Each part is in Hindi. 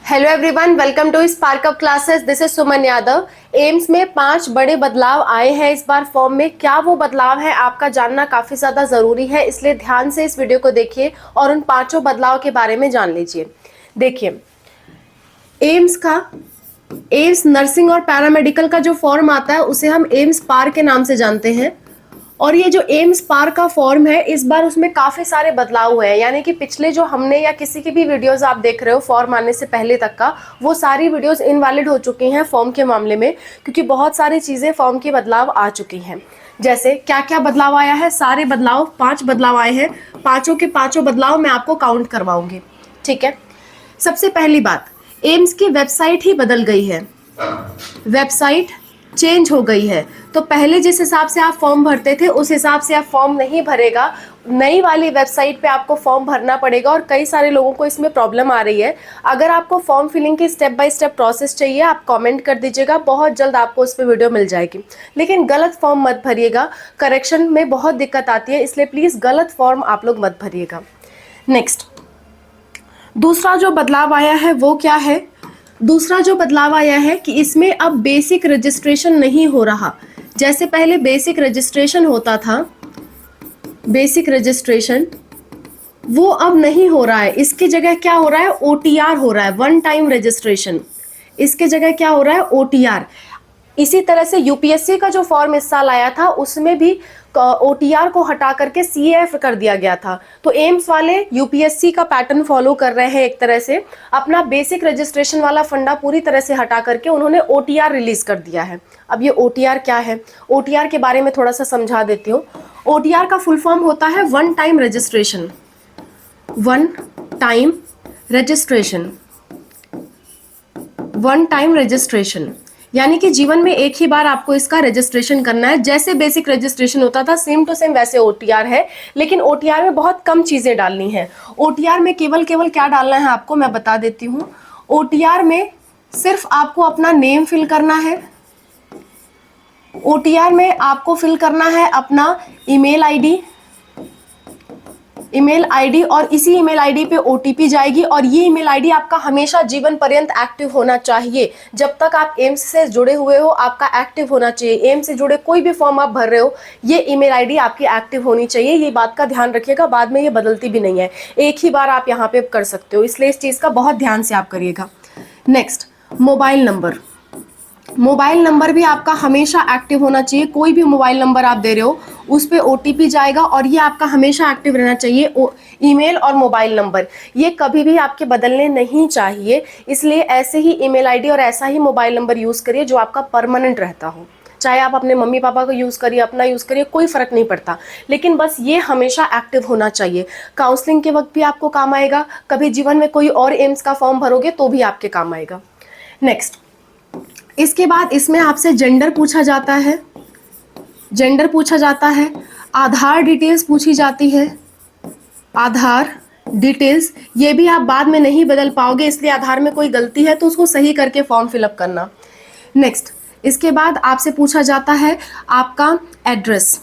Hello everyone, welcome to Spark Up classes. This is Suman Yadav. AIIMS में 5 बड़े बदलाव आए हैं इस बार फॉर्म में। क्या वो बदलाव है आपका जानना काफी ज्यादा जरूरी है, इसलिए ध्यान से इस वीडियो को देखिए और उन 5 बदलाव के बारे में जान लीजिए। देखिए, एम्स नर्सिंग और पैरामेडिकल का जो फॉर्म आता है उसे हम एम्स पार के नाम से जानते हैं। और ये जो एम्स पार का फॉर्म है, इस बार उसमें काफी सारे बदलाव हुए हैं। यानी कि पिछले जो हमने या किसी की भी वीडियोस आप देख रहे हो फॉर्म आने से पहले तक का, वो सारी वीडियोस इनवैलिड हो चुकी हैं फॉर्म के मामले में, क्योंकि बहुत सारी चीजें फॉर्म की बदलाव आ चुकी हैं। जैसे क्या क्या बदलाव आया है, सारे बदलाव 5 बदलाव आए हैं। पांचों के पांचों बदलाव मैं आपको काउंट करवाऊंगी, ठीक है। सबसे पहली बात, एम्स की वेबसाइट ही बदल गई है। वेबसाइट चेंज हो गई है। तो पहले जिस हिसाब से आप फॉर्म भरते थे उस हिसाब से आप फॉर्म नहीं भरेगा, नई वाली वेबसाइट पे आपको फॉर्म भरना पड़ेगा। और कई सारे लोगों को इसमें प्रॉब्लम आ रही है। अगर आपको फॉर्म फिलिंग की स्टेप बाय स्टेप प्रोसेस चाहिए, आप कमेंट कर दीजिएगा, बहुत जल्द आपको उस पर वीडियो मिल जाएगी। लेकिन गलत फॉर्म मत भरिएगा, करेक्शन में बहुत दिक्कत आती है, इसलिए प्लीज गलत फॉर्म आप लोग मत भरिएगा। नेक्स्ट, दूसरा जो बदलाव आया है वो क्या है? दूसरा जो बदलाव आया है कि इसमें अब बेसिक रजिस्ट्रेशन नहीं हो रहा। जैसे पहले बेसिक रजिस्ट्रेशन होता था, बेसिक रजिस्ट्रेशन वो अब नहीं हो रहा है। इसकी जगह क्या हो रहा है? ओटीआर हो रहा है, वन टाइम रजिस्ट्रेशन। इसके जगह क्या हो रहा है? ओटीआर। इसी तरह से यूपीएससी का जो फॉर्म इस साल आया था उसमें भी ओटीआर को हटा करके सीएएफ कर दिया गया था। तो एम्स वाले यूपीएससी का पैटर्न फॉलो कर रहे हैं। एक तरह से अपना बेसिक रजिस्ट्रेशन वाला फंडा पूरी तरह से हटा करके उन्होंने ओटीआर रिलीज कर दिया है। अब ये ओटीआर क्या है, ओटीआर के बारे में थोड़ा सा समझा देती हूँ। ओटीआर का फुल फॉर्म होता है one time registration. One time registration, one time registration यानी कि जीवन में एक ही बार आपको इसका रजिस्ट्रेशन करना है। जैसे बेसिक रजिस्ट्रेशन होता था सेम टू सेम वैसे ओटीआर है, लेकिन ओटीआर में बहुत कम चीजें डालनी है। ओटीआर में केवल क्या डालना है आपको मैं बता देती हूँ। ओटीआर में सिर्फ आपको अपना नेम फिल करना है। ओटीआर में आपको फिल करना है अपना ईमेल आईडी और इसी ईमेल आईडी पे ओटीपी जाएगी। और ये ईमेल आईडी आपका हमेशा जीवन पर्यंत एक्टिव होना चाहिए। जब तक आप एम्स से जुड़े हुए हो आपका एक्टिव होना चाहिए। एम्स से जुड़े कोई भी फॉर्म आप भर रहे हो, ये ईमेल आईडी आपकी एक्टिव होनी चाहिए। ये बात का ध्यान रखिएगा, बाद में ये बदलती भी नहीं है, एक ही बार आप यहाँ पे कर सकते हो, इसलिए इस चीज का बहुत ध्यान से आप करिएगा। Next, mobile number. Mobile number भी आपका हमेशा एक्टिव होना चाहिए। कोई भी मोबाइल नंबर आप दे रहे हो उस पे ओटीपी जाएगा और ये आपका हमेशा एक्टिव रहना चाहिए। ईमेल और मोबाइल नंबर ये कभी भी आपके बदलने नहीं चाहिए, इसलिए ऐसे ही ईमेल आईडी और ऐसा ही मोबाइल नंबर यूज करिए जो आपका परमानेंट रहता हो। चाहे आप अपने मम्मी पापा का यूज करिए, अपना यूज करिए, कोई फर्क नहीं पड़ता, लेकिन बस ये हमेशा एक्टिव होना चाहिए। काउंसलिंग के वक्त भी आपको काम आएगा, कभी जीवन में कोई और एम्स का फॉर्म भरोगे तो भी आपके काम आएगा। नेक्स्ट, इसके बाद इसमें आपसे जेंडर पूछा जाता है। जेंडर पूछा जाता है, आधार डिटेल्स पूछी जाती है। आधार डिटेल्स ये भी आप बाद में नहीं बदल पाओगे, इसलिए आधार में कोई गलती है तो उसको सही करके फॉर्म फिलअप करना। नेक्स्ट, इसके बाद आपसे पूछा जाता है आपका एड्रेस।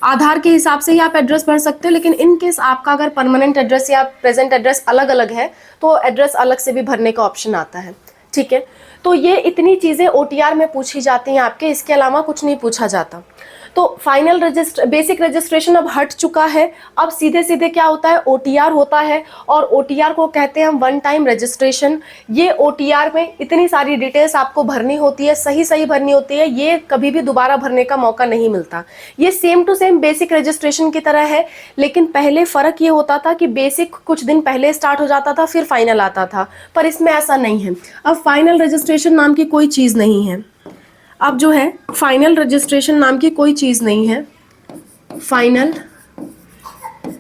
आधार के हिसाब से ही आप एड्रेस भर सकते हो, लेकिन इन केस आपका अगर परमानेंट एड्रेस या प्रेजेंट एड्रेस अलग अलग है तो एड्रेस अलग से भी भरने का ऑप्शन आता है, ठीक है। तो ये इतनी चीजें ओटीआर में पूछी जाती हैं आपके, इसके अलावा कुछ नहीं पूछा जाता। तो फाइनल बेसिक रजिस्ट्रेशन अब हट चुका है। अब सीधे सीधे क्या होता है? ओटीआर होता है, और ओटीआर को कहते हैं हम वन टाइम रजिस्ट्रेशन। ये ओटीआर में इतनी सारी डिटेल्स आपको भरनी होती है, सही सही भरनी होती है, ये कभी भी दोबारा भरने का मौका नहीं मिलता। ये same to same basic registration की तरह है, लेकिन पहले फर्क ये होता था कि बेसिक कुछ दिन पहले स्टार्ट हो जाता था फिर फाइनल आता था, पर इसमें ऐसा नहीं है। अब फाइनल रजिस्ट्रेशन नाम की कोई चीज नहीं है। अब जो है फाइनल रजिस्ट्रेशन नाम की कोई चीज नहीं है। फाइनल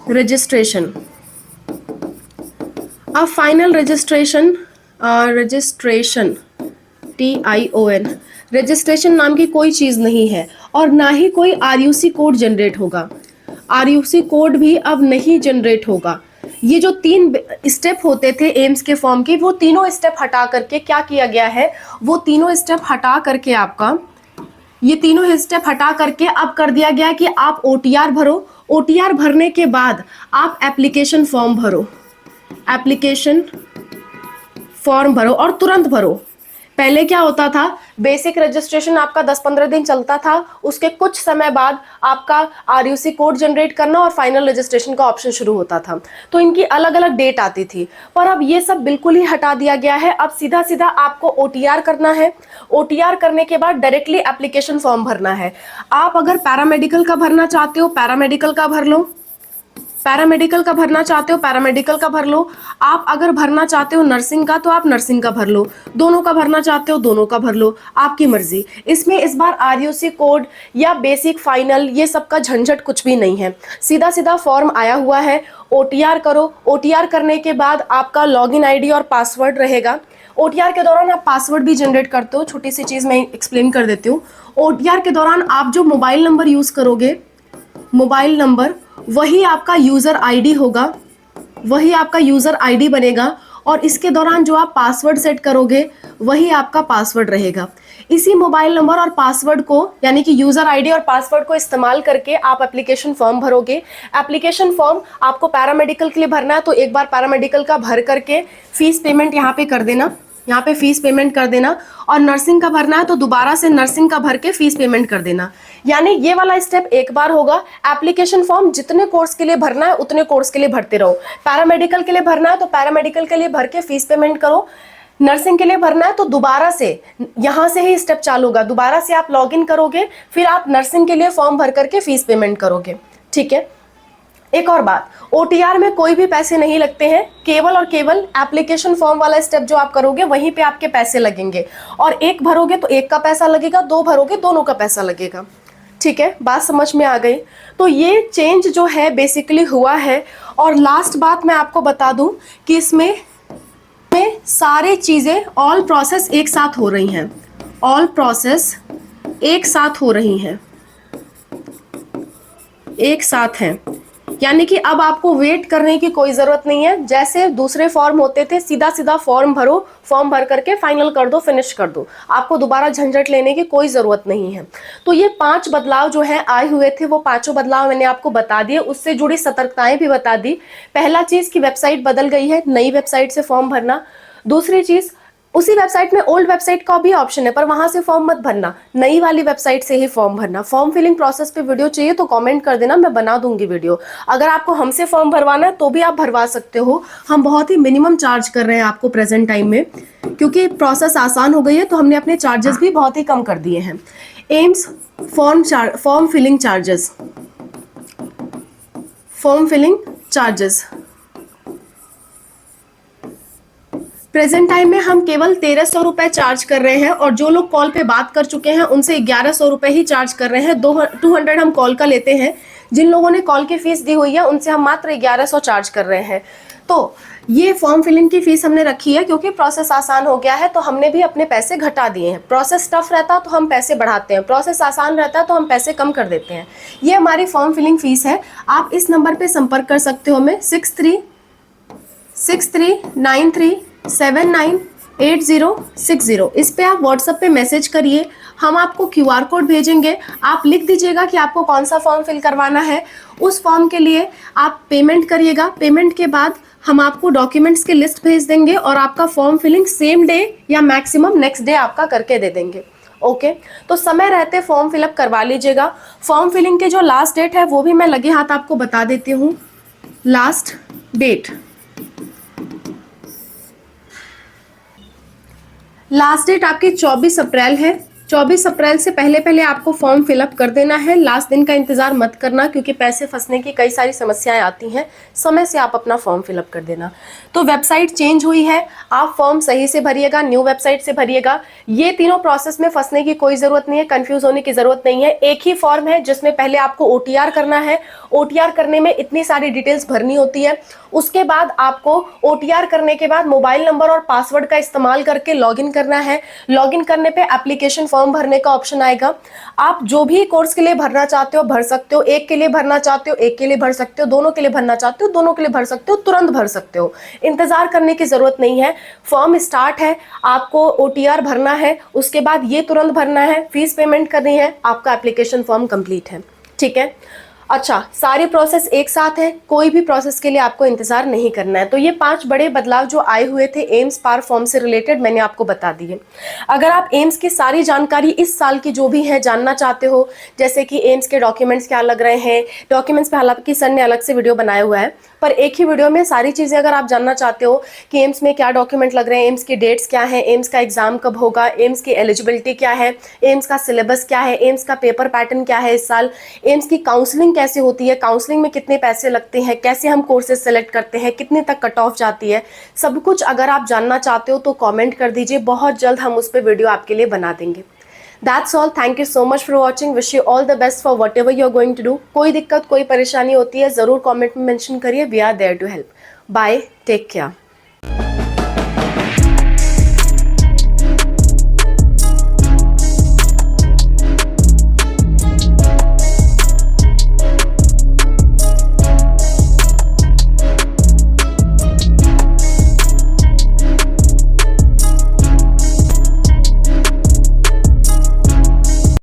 रजिस्ट्रेशन, अब फाइनल रजिस्ट्रेशन TION रजिस्ट्रेशन नाम की कोई चीज नहीं है, और ना ही कोई आरयूसी कोड जनरेट होगा। आरयूसी कोड भी अब नहीं जनरेट होगा। ये जो 3 स्टेप होते थे एम्स के फॉर्म के, वो तीनों स्टेप हटा करके क्या किया गया है? वो तीनों स्टेप हटा करके आपका ये तीनों स्टेप हटा करके अब कर दिया गया कि आप ओटीआर भरो। ओटीआर भरने के बाद आप एप्लीकेशन फॉर्म भरो। एप्लीकेशन फॉर्म भरो और तुरंत भरो। पहले क्या होता था, बेसिक रजिस्ट्रेशन आपका 10-15 दिन चलता था, उसके कुछ समय बाद आपका आरयूसी कोड जनरेट करना और फाइनल रजिस्ट्रेशन का ऑप्शन शुरू होता था। तो इनकी अलग अलग डेट आती थी, पर अब ये सब बिल्कुल ही हटा दिया गया है। अब सीधा सीधा आपको ओटीआर करना है। ओटीआर करने के बाद डायरेक्टली एप्लीकेशन फॉर्म भरना है। आप अगर पैरामेडिकल का भरना चाहते हो, पैरामेडिकल का भर लो। पैरामेडिकल का भरना चाहते हो, पैरामेडिकल का भर लो। आप अगर भरना चाहते हो नर्सिंग का, तो आप नर्सिंग का भर लो। दोनों का भरना चाहते हो, दोनों का भर लो, आपकी मर्जी। इसमें इस बार आरयूसी कोड या बेसिक फाइनल ये सब का झंझट कुछ भी नहीं है। सीधा सीधा फॉर्म आया हुआ है, ओटीआर करो। ओटीआर करने के बाद आपका लॉगिन आईडी और पासवर्ड रहेगा। ओटीआर के दौरान आप पासवर्ड भी जनरेट करते हो। छोटी सी चीज मैं एक्सप्लेन कर देती हूँ। ओटीआर के दौरान आप जो मोबाइल नंबर यूज करोगे, मोबाइल नंबर वही आपका यूजर आईडी होगा, वही आपका यूजर आईडी बनेगा। और इसके दौरान जो आप पासवर्ड सेट करोगे वही आपका पासवर्ड रहेगा। इसी मोबाइल नंबर और पासवर्ड को, यानी कि यूजर आईडी और पासवर्ड को इस्तेमाल करके आप एप्लीकेशन फॉर्म भरोगे। एप्लीकेशन फॉर्म आपको पैरामेडिकल के लिए भरना है, तो एक बार पैरामेडिकल का भर करके फीस पेमेंट यहाँ पे कर देना, यहाँ पे फीस पेमेंट कर देना। और नर्सिंग का भरना है तो दोबारा से नर्सिंग का भर के फीस पेमेंट कर देना। यानी ये वाला स्टेप एक बार होगा। एप्लीकेशन फॉर्म जितने कोर्स के लिए भरना है उतने कोर्स के लिए भरते रहो। पैरामेडिकल के लिए भरना है तो पैरामेडिकल के लिए भर के फीस पेमेंट करो। नर्सिंग के लिए भरना है तो दोबारा से यहाँ से ही स्टेप चालू होगा, दोबारा से आप लॉगिन करोगे, फिर आप नर्सिंग के लिए फॉर्म भर करके फीस पेमेंट करोगे। ठीक है। एक और बात, ओटीआर में कोई भी पैसे नहीं लगते हैं, केवल और केवल एप्लीकेशन फॉर्म वाला स्टेप जो आप करोगे वहीं पे आपके पैसे लगेंगे। और एक भरोगे तो एक का पैसा लगेगा, दो भरोगे दोनों का पैसा लगेगा। ठीक है, बात समझ में आ गई। तो ये चेंज जो है बेसिकली हुआ है। और लास्ट बात मैं आपको बता दूं कि इसमें सारी चीजें, ऑल प्रोसेस एक साथ हो रही हैं। ऑल प्रोसेस एक साथ हो रही हैं, एक साथ हैं। यानी कि अब आपको वेट करने की कोई जरूरत नहीं है। जैसे दूसरे फॉर्म होते थे, सीधा सीधा फॉर्म भरो, फॉर्म भर करके फाइनल कर दो, फिनिश कर दो। आपको दोबारा झंझट लेने की कोई जरूरत नहीं है। तो ये 5 बदलाव जो है आए हुए थे, वो 5 बदलाव मैंने आपको बता दिए, उससे जुड़ी सतर्कताएं भी बता दी। पहला चीज की वेबसाइट बदल गई है, नई वेबसाइट से फॉर्म भरना। दूसरी चीज, उसी वेबसाइट में ओल्ड वेबसाइट का भी ऑप्शन है, पर वहां से फॉर्म मत भरना, नई वाली वेबसाइट से ही फॉर्म भरना। फॉर्म फिलिंग प्रोसेस पे वीडियो चाहिए तो कमेंट कर देना, मैं बना दूंगी वीडियो। अगर आपको हमसे फॉर्म भरवाना है तो भी आप भरवा सकते हो। हम बहुत ही मिनिमम चार्ज कर रहे हैं आपको प्रेजेंट टाइम में, क्योंकि प्रोसेस आसान हो गई है, तो हमने अपने चार्जेस भी बहुत ही कम कर दिए हैं। AIIMS form filling charges, form filling charges present time में हम केवल 1300 रुपए चार्ज कर रहे हैं। और जो लोग कॉल पे बात कर चुके हैं उनसे 1100 रुपए ही चार्ज कर रहे हैं। 200 हम कॉल का लेते हैं। जिन लोगों ने कॉल की फीस दी हुई है उनसे हम मात्र 1100 चार्ज कर रहे हैं। तो ये फॉर्म फिलिंग की फीस हमने रखी है क्योंकि प्रोसेस आसान हो गया है, तो हमने भी अपने पैसे घटा दिए हैं। प्रोसेस टफ रहता तो हम पैसे बढ़ाते हैं, प्रोसेस आसान रहता है तो हम पैसे कम कर देते हैं। ये हमारी फॉर्म फिलिंग फीस है। आप इस नंबर पे संपर्क कर सकते हो, हमें 636393798060। इस पे आप व्हाट्सएप पे मैसेज करिए, हम आपको क्यूआर कोड भेजेंगे। आप लिख दीजिएगा कि आपको कौन सा फॉर्म फिल करवाना है। उस फॉर्म के लिए आप पेमेंट करिएगा। पेमेंट के बाद हम आपको डॉक्यूमेंट्स की लिस्ट भेज देंगे और आपका फॉर्म फिलिंग सेम डे या मैक्सिमम नेक्स्ट डे आपका करके दे देंगे। ओके, तो समय रहते फॉर्म फिलअप करवा लीजिएगा। फॉर्म फिलिंग के जो लास्ट डेट है वो भी मैं लगे हाथ आपको बता देती हूँ। लास्ट डेट आपकी 24 अप्रैल है। 24 अप्रैल से पहले पहले आपको फॉर्म फिलअप कर देना है। लास्ट दिन का इंतजार मत करना, क्योंकि पैसे फंसने की कई सारी समस्याएं आती हैं। समय से आप अपना फॉर्म फिलअप कर देना। तो वेबसाइट चेंज हुई है, आप फॉर्म सही से भरिएगा, न्यू वेबसाइट से भरिएगा। ये तीनों प्रोसेस में फंसने की कोई जरूरत नहीं है, कंफ्यूज होने की जरूरत नहीं है। एक ही फॉर्म है जिसमें पहले आपको ओटीआर करना है। ओटीआर करने में इतनी सारी डिटेल्स भरनी होती है। उसके बाद आपको ओटीआर करने के बाद मोबाइल नंबर और पासवर्ड का इस्तेमाल करके लॉगिन करना है। लॉगिन करने पे एप्लीकेशन फॉर्म भरने का ऑप्शन आएगा। आप जो भी कोर्स के लिए भरना चाहते हो भर सकते हो। एक के लिए भरना चाहते हो एक के लिए भर सकते हो, दोनों के लिए भरना चाहते हो दोनों के लिए भर सकते हो, तुरंत भर सकते हो। इंतजार करने की जरूरत नहीं है। फॉर्म स्टार्ट है, आपको ओटीआर भरना है, उसके बाद ये तुरंत भरना है, फीस पेमेंट करनी है, आपका एप्लीकेशन फॉर्म कंप्लीट है। ठीक है। अच्छा, सारी प्रोसेस एक साथ है, कोई भी प्रोसेस के लिए आपको इंतजार नहीं करना है। तो ये 5 बड़े बदलाव जो आए हुए थे एम्स पार फॉर्म से रिलेटेड मैंने आपको बता दिए। अगर आप एम्स की सारी जानकारी इस साल की जो भी है जानना चाहते हो, जैसे कि एम्स के डॉक्यूमेंट्स क्या लग रहे हैं, डॉक्यूमेंट्स पे हालांकि सर ने अलग से वीडियो बनाया हुआ है, पर एक ही वीडियो में सारी चीज़ें अगर आप जानना चाहते हो कि एम्स में क्या डॉक्यूमेंट लग रहे हैं, एम्स की डेट्स क्या है, एम्स का एग्जाम कब होगा, एम्स की एलिजिबिलिटी क्या है, एम्स का सिलेबस क्या है, एम्स का पेपर पैटर्न क्या है इस साल, एम्स की काउंसलिंग कैसे होती है, काउंसलिंग में कितने पैसे लगते हैं, कैसे हम कोर्सेज सेलेक्ट करते हैं, कितने तक कट ऑफ जाती है, सब कुछ अगर आप जानना चाहते हो तो कमेंट कर दीजिए, बहुत जल्द हम उस पर वीडियो आपके लिए बना देंगे। That's all. Thank you so much for watching. Wish you all the best for whatever you're going to do. कोई दिक्कत कोई परेशानी होती है ज़रूर कमेंट में मेंशन करिए. We are there to help. Bye. Take care.